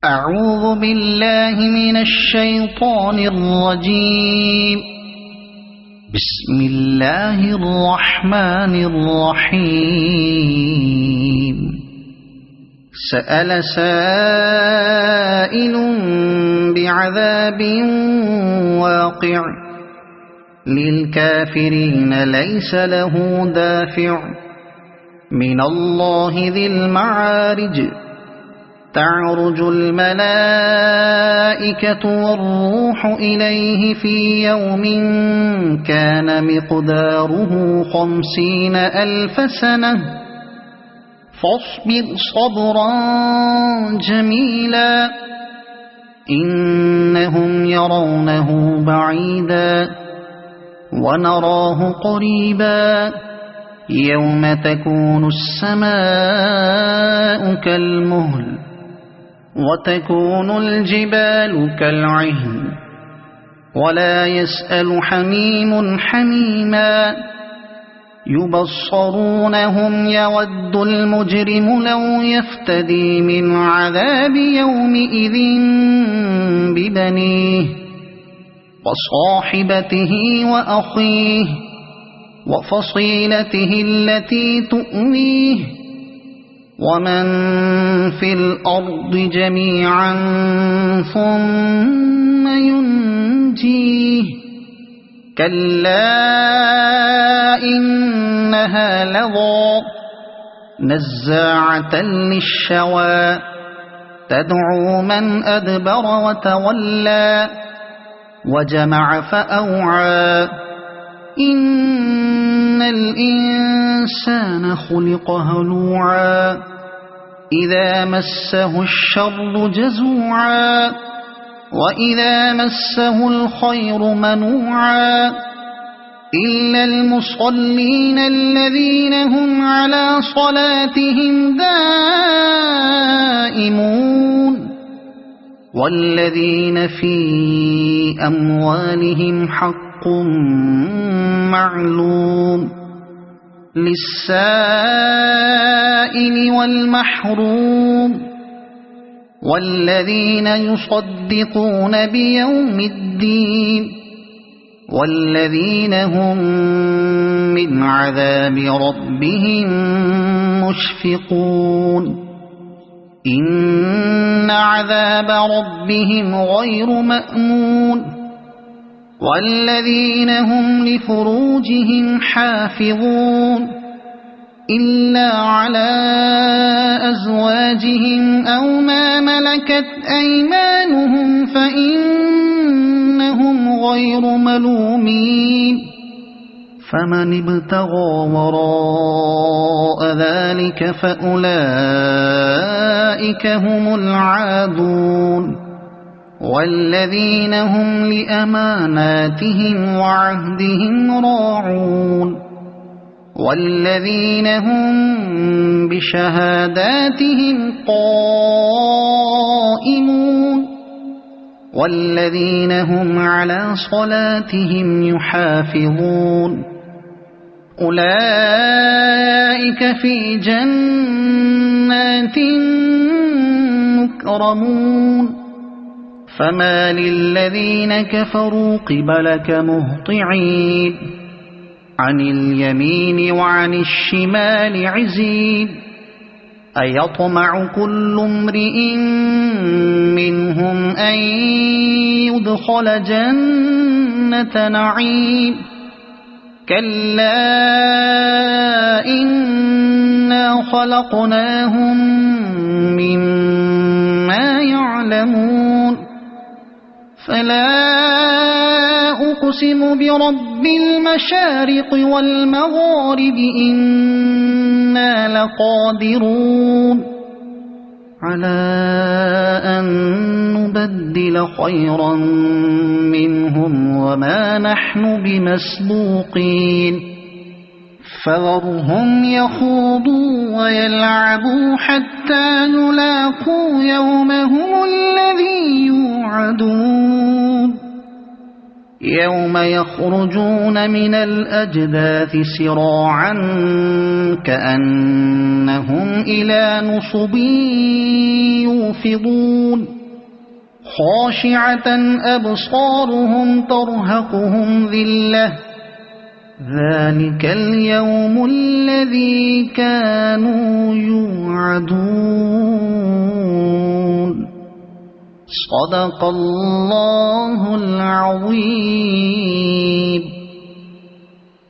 أعوذ بالله من الشيطان الرجيم. بسم الله الرحمن الرحيم. سأل سائل بعذاب واقع للكافرين ليس له دافع من الله ذي المعارج. تعرج الملائكة والروح إليه في يوم كان مقداره 50,000 سنة فاصبر صبرا جميلا إنهم يرونه بعيدا ونراه قريبا يوم تكون السماء كالمهل وتكون الجبال كالعهن ولا يسأل حميم حميما يبصرونهم يود المجرم لو يفتدي من عذاب يومئذ ببنيه وصاحبته وأخيه وفصيلته التي تؤويه ومن في الأرض جميعا ثم ينجيه كلا إنها لظى نزاعة للشوى تدعو من أدبر وتولى وجمع فأوعى إن الإنسان خلق هلوعا إذا مسه الشر جزوعا وإذا مسه الخير منوعا إلا المصلين الذين هم على صلاتهم دائمون والذين في أموالهم حق معلوم للسائل والمحروم والذين يصدقون بيوم الدين والذين هم من عذاب ربهم مشفقون إن عذاب ربهم غير مأمون والذين هم لفروجهم حافظون إلا على أزواجهم أو ما ملكت أيمانهم فإنهم غير ملومين فمن ابتغى وراء ذلك فأولئك هم العادون والذين هم لأماناتهم وعهدهم راعون والذين هم بشهاداتهم قائمون والذين هم على صلاتهم يحافظون أولئك في جنات مكرمون فما للذين كفروا قبلك مهطعين عن اليمين وعن الشمال عزين أيطمع كل امرئ منهم أن يدخل جنة نعيم كلا إنا خلقناهم مما يعلمون فلا أقسم برب المشارق والمغارب إنا لقادرون على أن نبدل خيرا منهم وما نحن بمسبوقين فذرهم يخوضوا ويلعبوا حتى يلاقوا يومهم الذي يوعدون يوم يخرجون من الأجداث سراعا كأنهم إلى نصب يوفضون خاشعة أبصارهم ترهقهم ذلة ذلك اليوم الذي كانوا يوعدون صدق الله العظيم.